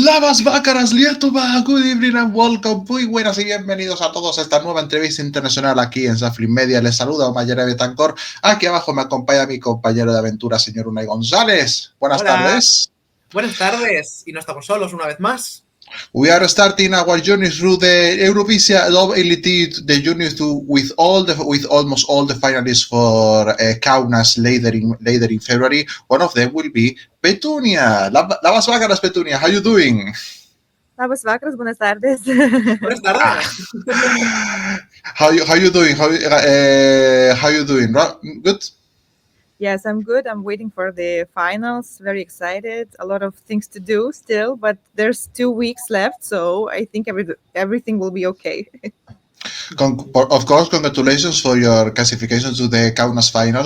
Labas, Bácaras, Lietuva, good evening and welcome. Muy buenas y bienvenidos a todos a esta nueva entrevista internacional aquí en Shufflin Les saluda Mayera Betancor. Aquí abajo me acompaña mi compañero de aventura, señor Unai González. Buenas tardes. Buenas tardes, y no estamos solos una vez más. We are starting our journey through the Eurovizija.LT, the journey with almost all the finalists for Kaunas later in February. One of them will be Petunija. Labas Bácaras, Petunija. How you doing? Labas vakaras, buenas tardes. Buenas tardes. How you doing? How you doing? Good. Yes, I'm good. I'm waiting for the finals. Very excited. A lot of things to do still, but there's 2 weeks left, so I think everything will be okay. Of course, congratulations for your classification to the Kaunas final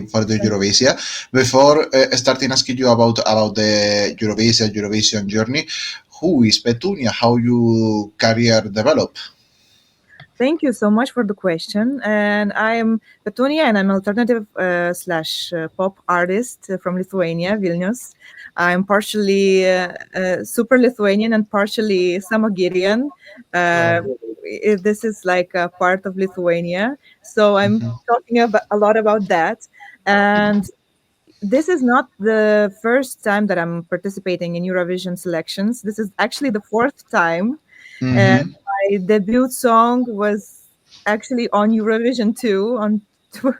for the Eurovisia. Before starting asking you about the Eurovision journey, who is Petunia? How your career develop? Thank you so much for the question. And I am Petunija, and I'm an alternative slash pop artist from Lithuania, Vilnius. I'm partially super Lithuanian and partially Samogirian. This is like a part of Lithuania. So I'm talking a lot about that. And this is not the first time that I'm participating in Eurovision selections. This is actually the fourth time. And my debut song was actually on Eurovision 2 on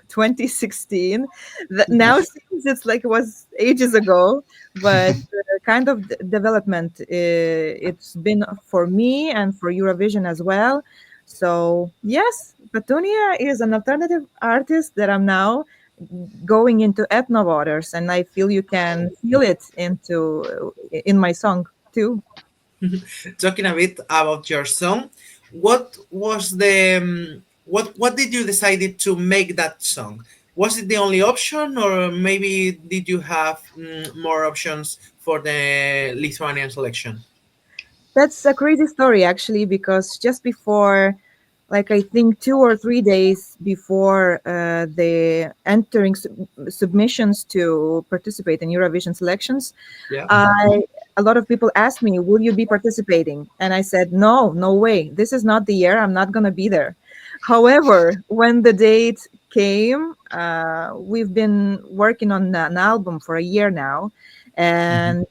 2016. That now seems it's like it was ages ago, but kind of development it's been for me and for Eurovision as well. So yes, Petunia is an alternative artist that I'm now going into ethno waters, and I feel you can feel it in my song too. Talking a bit about your song, what was the what did you decided to make that song? Was it the only option, or maybe did you have more options for the Lithuanian selection? That's a crazy story, actually, because just before, like I think 2 or 3 days before the entering submissions to participate in Eurovision selections, Yeah. a lot of people asked me, "Will you be participating?" And I said, "No way. This is not the year. I'm not going to be there." However, when the date came, we've been working on an album for a year now, and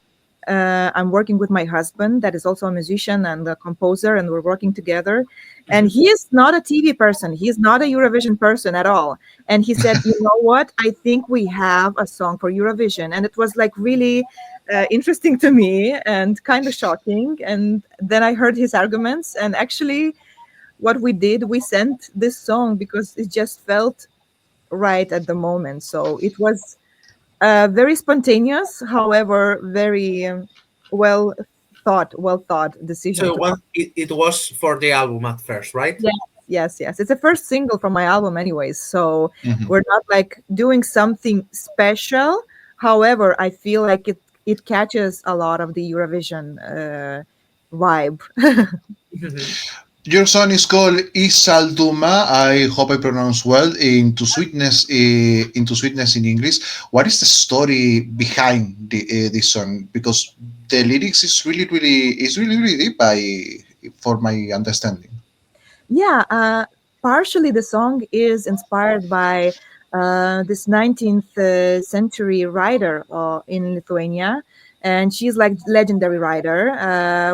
I'm working with my husband, that is also a musician and a composer, and we're working together. And he is not a TV person. He is not a Eurovision person at all. And he said, "You know what? I think we have a song for Eurovision." And it was like really interesting to me and kind of shocking. And then I heard his arguments. And actually, what we did, we sent this song because it just felt right at the moment. So it was very spontaneous, however, very well thought decision. So it was for the album at first, right? Yes. It's the first single from my album, anyways. So we're not like doing something special. However, I feel like it catches a lot of the Eurovision vibe. Your song is called Isalduma. I hope I pronounce well. Into sweetness in English. What is the story behind this song? Because the lyrics is really deep. For my understanding. Yeah, partially the song is inspired by this 19th century writer in Lithuania, and she's like legendary writer.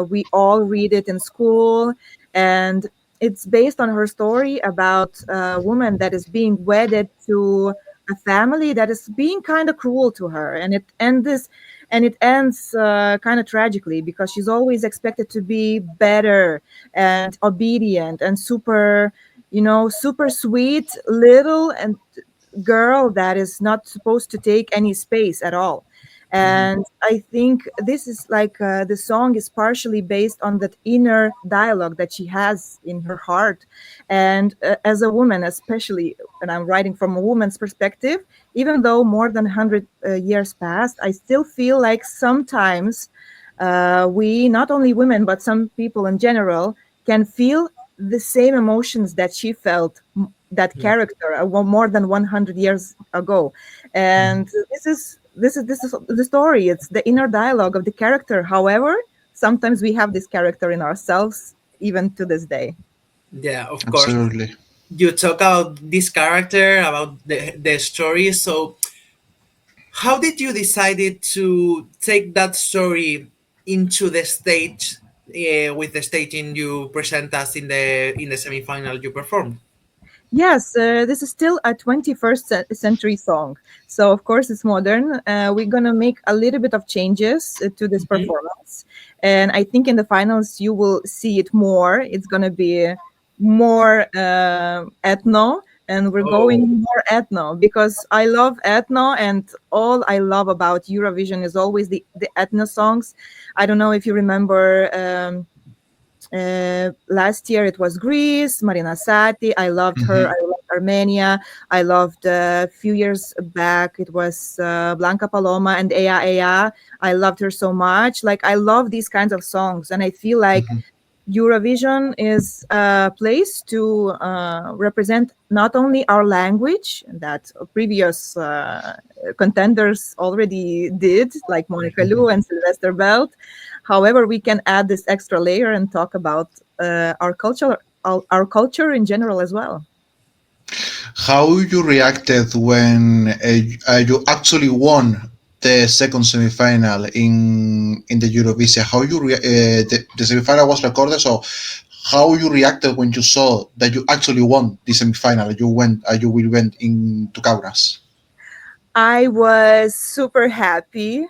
We all read it in school, and it's based on her story about a woman that is being wedded to a family that is being kind of cruel to her, and it ends kind of tragically because she's always expected to be better and obedient and super sweet little and girl that is not supposed to take any space at all. And I think this is like the song is partially based on that inner dialogue that she has in her heart. And as a woman, especially, and I'm writing from a woman's perspective, even though more than 100 years passed, I still feel like sometimes we, not only women, but some people in general, can feel the same emotions that she felt, that character more than 100 years ago. And this is this is the story. It's the inner dialogue of the character. However, sometimes we have this character in ourselves even to this day. Yeah, of course. Absolutely. You talk about this character, about the story. So, how did you decided to take that story into the stage with the staging you present us in the semifinal you performed? Yes, this is still a 21st century song. So, of course, it's modern. We're going to make a little bit of changes to this Mhm. performance. And I think in the finals, you will see it more. It's going to be more ethno. And we're Oh, going more ethno because I love ethno. And all I love about Eurovision is always the ethno songs. I don't know if you remember. Last year it was Greece, Marina Sati. I loved her. Hmm. I loved Armenia. I loved a few years back it was Blanca Paloma and Ea Ea. I loved her so much. Like I love these kinds of songs, and I feel like Hmm. Eurovision is a place to represent not only our language that previous contenders already did, like Monica Liu and Sylvester Belt. However, we can add this extra layer and talk about our culture in general as well. How you reacted when you actually won the second semifinal in the Eurovision? How the semifinal was recorded, so how you reacted when you saw that you actually won the semifinal? You will went into Kaunas. I was super happy.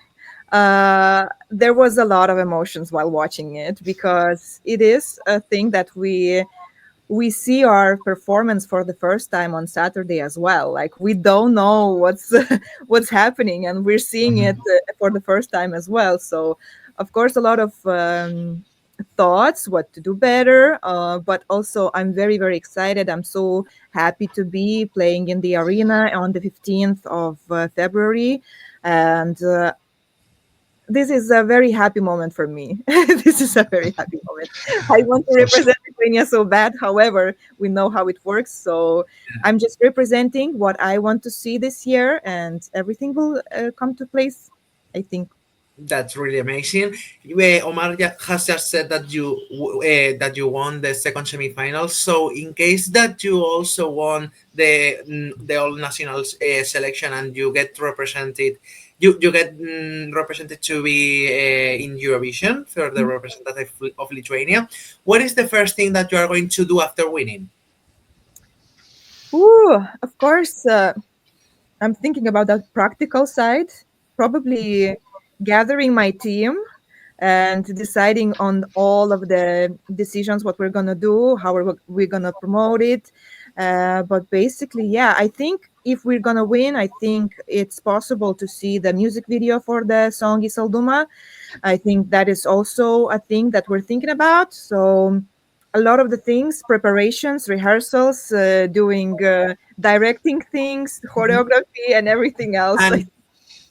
There was a lot of emotions while watching it because it is a thing that we see our performance for the first time on Saturday as well. Like we don't know what's what's happening, and we're seeing it for the first time as well. So, of course, a lot of thoughts what to do better. But also, I'm very very excited. I'm so happy to be playing in the arena on the 15th of February, and this is a very happy moment for me. This is a very happy moment. I want to For sure. represent Lithuania so bad. However, we know how it works. So I'm just representing what I want to see this year, and everything will come to place, I think. that's really amazing. Omar has just said that that you won the second semifinal. So, in case that you also won the all nationals selection and you get represented, you get represented to be in Eurovision for the representative of Lithuania. What is the first thing that you are going to do after winning? Ooh, of course, I'm thinking about that practical side. Probably gathering my team and deciding on all of the decisions what we're gonna do, how we're gonna promote it. But basically, yeah, I think if we're gonna win, I think it's possible to see the music video for the song Isalduma. I think that is also a thing that we're thinking about. So a lot of the things, preparations, rehearsals, doing directing things, choreography, and everything else. And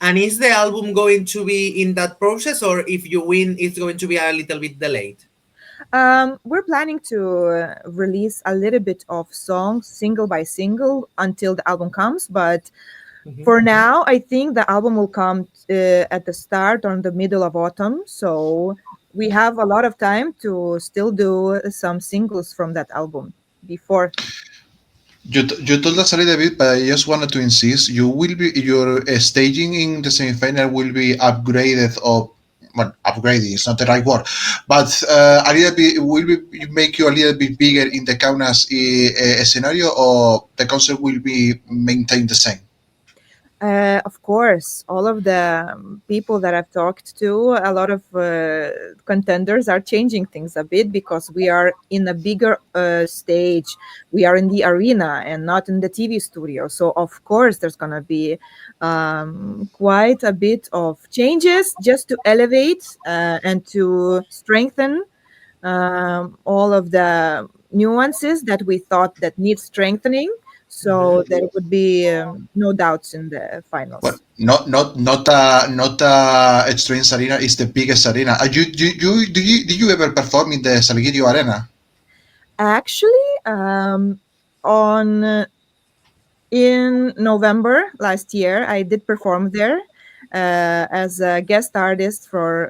and is the album going to be in that process, or if you win, it's going to be a little bit delayed? We're planning to release a little bit of songs single by single until the album comes, but Mhm. for now, I think the album will come at the start or in the middle of autumn. So we have a lot of time to still do some singles from that album before. You told us a little bit, but I just wanted to insist. Your staging in the semifinal will be upgraded, or well, upgraded is not the right word, but a little bit will be make you a little bit bigger in the Kaunas scenario, or the concert will be maintained the same. Of course, all of the people that I've talked to, a lot of contenders are changing things a bit because we are in a bigger stage. We are in the arena and not in the TV studio. So, of course, there's going to be quite a bit of changes just to elevate and to strengthen all of the nuances that we thought that need strengthening. So Mhm. there would be no doubts in the Well, finals. not Extreme Arena is the biggest arena. Did you ever perform in the Salguirio Arena? Actually, on in November last year, I did perform there. as a guest artist for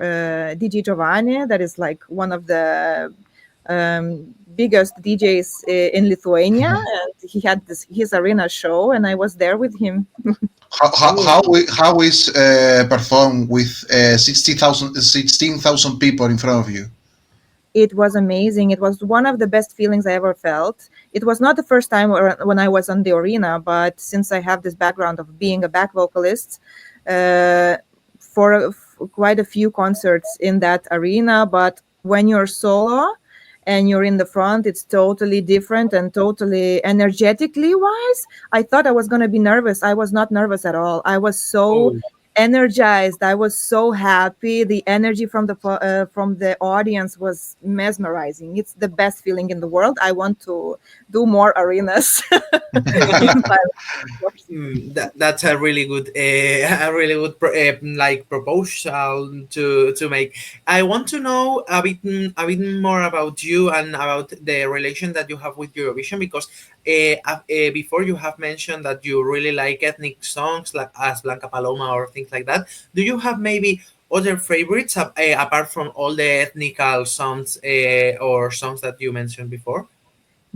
DJ Giovanni, that is like one of the biggest DJs in Lithuania, and he had his arena show, and I was there with him. How is perform with 60,000 16,000 people in front of you? It was amazing. It was one of the best feelings I ever felt. It was not the first time when I was on the arena, but since I have this background of being a back vocalist, uh, for quite a few concerts in that arena. But when you're solo and you're in the front, it's totally different and totally energetically wise. I thought I was going to be nervous. I was not nervous at all. I was so Oh. energized. I was so happy. The energy from the audience was mesmerizing. It's the best feeling in the world. I want to do more arenas in my life, of course. That's a really good, a really good like proposal to make. I want to know a bit more about you and about the relation that you have with Eurovision, because before you have mentioned that you really like ethnic songs like as Blanca Paloma or things like that. Do you have maybe other favorites apart from all the ethnical songs or songs that you mentioned before?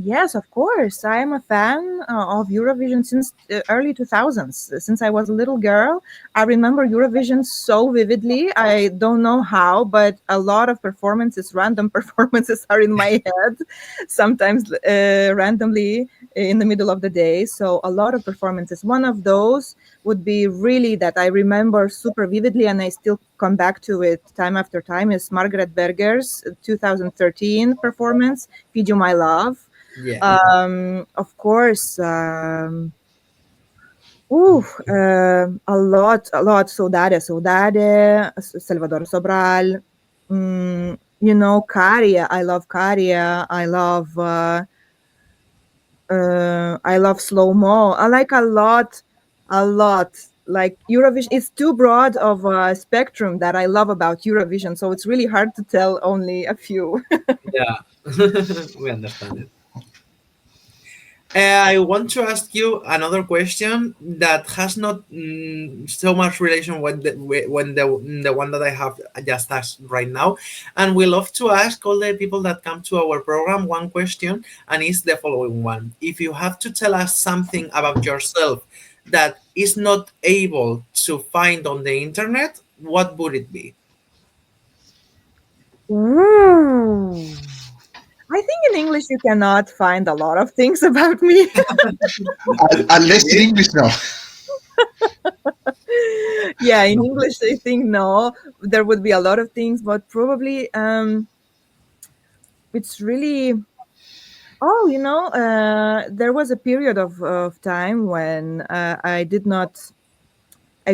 Yes, of course. I am a fan of Eurovision since early 2000s. Since I was a little girl, I remember Eurovision so vividly. I don't know how, but a lot of performances, random performances, are in my head, sometimes randomly in the middle of the day. So, a lot of performances. One of those would be really that I remember super vividly and I still come back to it time after time is Margaret Berger's 2013 performance, Feed You My Love. Yeah. Of course, a lot. Saudade, Salvador Sobral. Caria. I love Caria. I love slow mo. I like a lot. Like Eurovision, it's too broad of a spectrum that I love about Eurovision. So it's really hard to tell only a few. Yeah. We understand it. I want to ask you another question that has not so much relation with the one that I have just asked right now, and we love to ask all the people that come to our program one question, and it's the following one: if you have to tell us something about yourself that is not able to find on the internet, what would it be? Ooh. I think in English you cannot find a lot of things about me. Unless in English, no. Yeah, in English I think no, there would be a lot of things, but probably it's really there was a period of time when I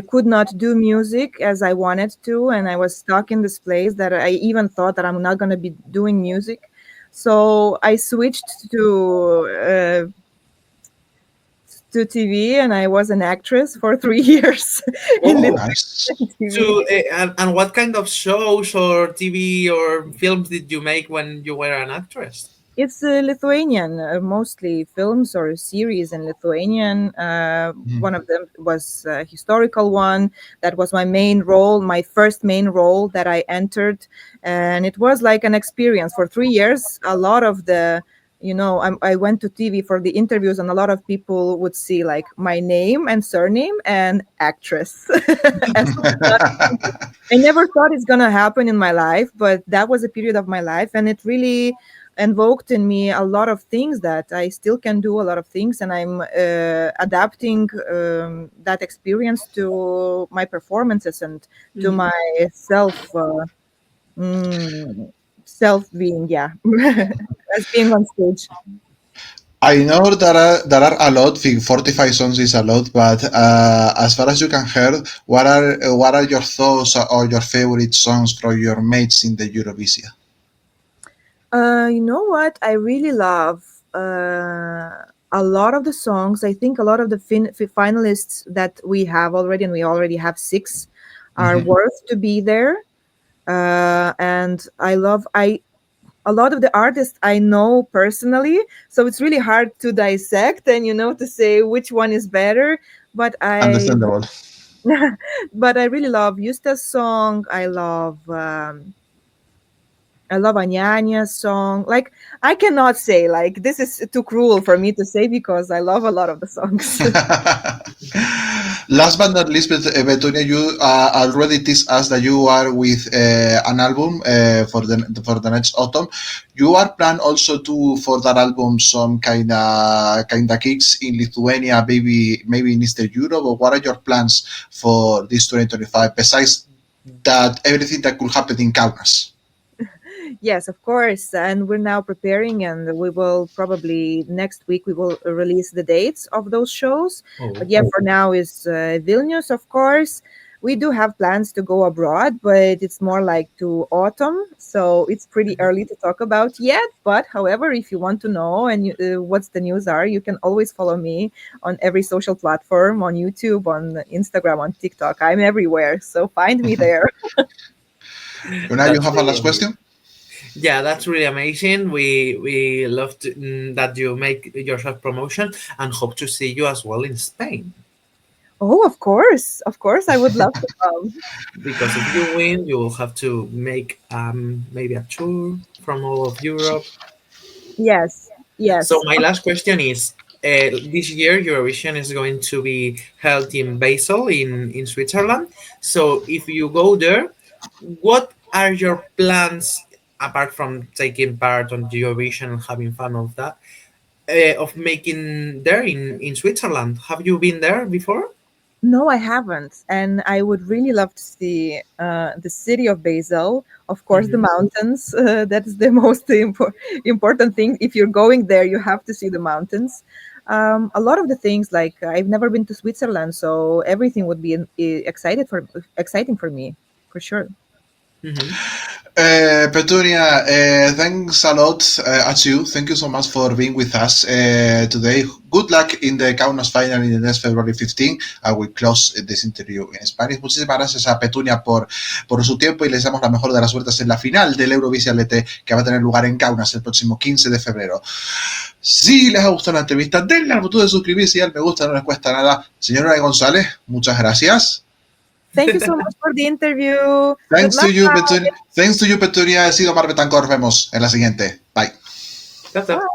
could not do music as I wanted to, and I was stuck in this place that I even thought that I'm not going to be doing music. So I switched to TV, and I was an actress for 3 years in Oh, Oh, nice. Lithuanian TV. so and what kind of shows or TV or films did you make when you were an actress? It's Lithuanian, mostly films or series in Lithuanian. Mhm. One of them was a historical one. That was my main role, my first main role that I entered. And it was like an experience for 3 years. A lot of I went to TV for the interviews, and a lot of people would see like my name and surname and actress. As I never thought it's gonna happen in my life, but that was a period of my life, and it really invoked in me a lot of things that I still can do a lot of things, and I'm adapting that experience to my performances and to Mhm. my self mm, self being, yeah, as being on stage. I know there are a lot. Think 45 songs is a lot, but as far as you can hear, what are your thoughts or your favorite songs from your mates in the Eurovision? You know what? I really love a lot of the songs. I think a lot of the finalists that we have already, and we already have six, are Mhm. worth to be there. And I love I a lot of the artists I know personally, so it's really hard to dissect and to say which one is better. But I Understandable. But I really love Yusta's song. I love Anyanya's song. Like, I cannot say, like, this is too cruel for me to say because I love a lot of the songs. Last but not least, Petunia, you already teased us that you are with an album for the next autumn. You are plan also to for that album some kinda gigs in Lithuania, maybe in Eastern Europe. Or what are your plans for this 2025 besides that everything that could happen in Kaunas? Yes, of course. And we're now preparing, and we will probably next week we will release the dates of those shows. But Oh. yeah, for now is Vilnius, of course. We do have plans to go abroad, but it's more like to autumn, so it's pretty Mhm. early to talk about yet. But however, if you want to know and what's the news are, you can always follow me on every social platform, on YouTube, on Instagram, on TikTok. I'm everywhere, so find me there. Now you That's have a really last amazing. question. Yeah, that's really amazing. We love that you make your self promotion and hope to see you as well in Spain. Oh, of course, I would love to come. Because if you win, you will have to make maybe a tour from all of Europe. Yes, So yes. my last question is: this year Eurovision is going to be held in Basel in Switzerland. So if you go there, what are your plans apart from taking part on Eurovision and having fun of that? Of making there in Switzerland. Have you been there before? No, I haven't, and I would really love to see the city of Basel. Of course, the Hmm. mountains. That's the most important thing. If you're going there, you have to see the mountains. A lot of the things, like I've never been to Switzerland, so everything would be exciting for me, for sure. Hmm. Petunia, thanks a lot at you. Thank you so much for being with us today. Good luck in the Kaunas final in the next February 15. I will close this interview in Spanish. Muchísimas gracias a Petunia por su tiempo y les damos la mejor de las suertes en la final del Eurovizija.LT que va a tener lugar en Kaunas el próximo 15 de febrero. Si les ha gustado la entrevista, denle al botón de suscribirse y al me gusta, no les cuesta nada. Señora González, muchas gracias. Thank you so much for the interview. Good Thanks to luck, you, guys. Petunia. Thanks to you, Petunia. He sido Mar Betancor. Nos vemos en la siguiente. Bye. That's it. Bye.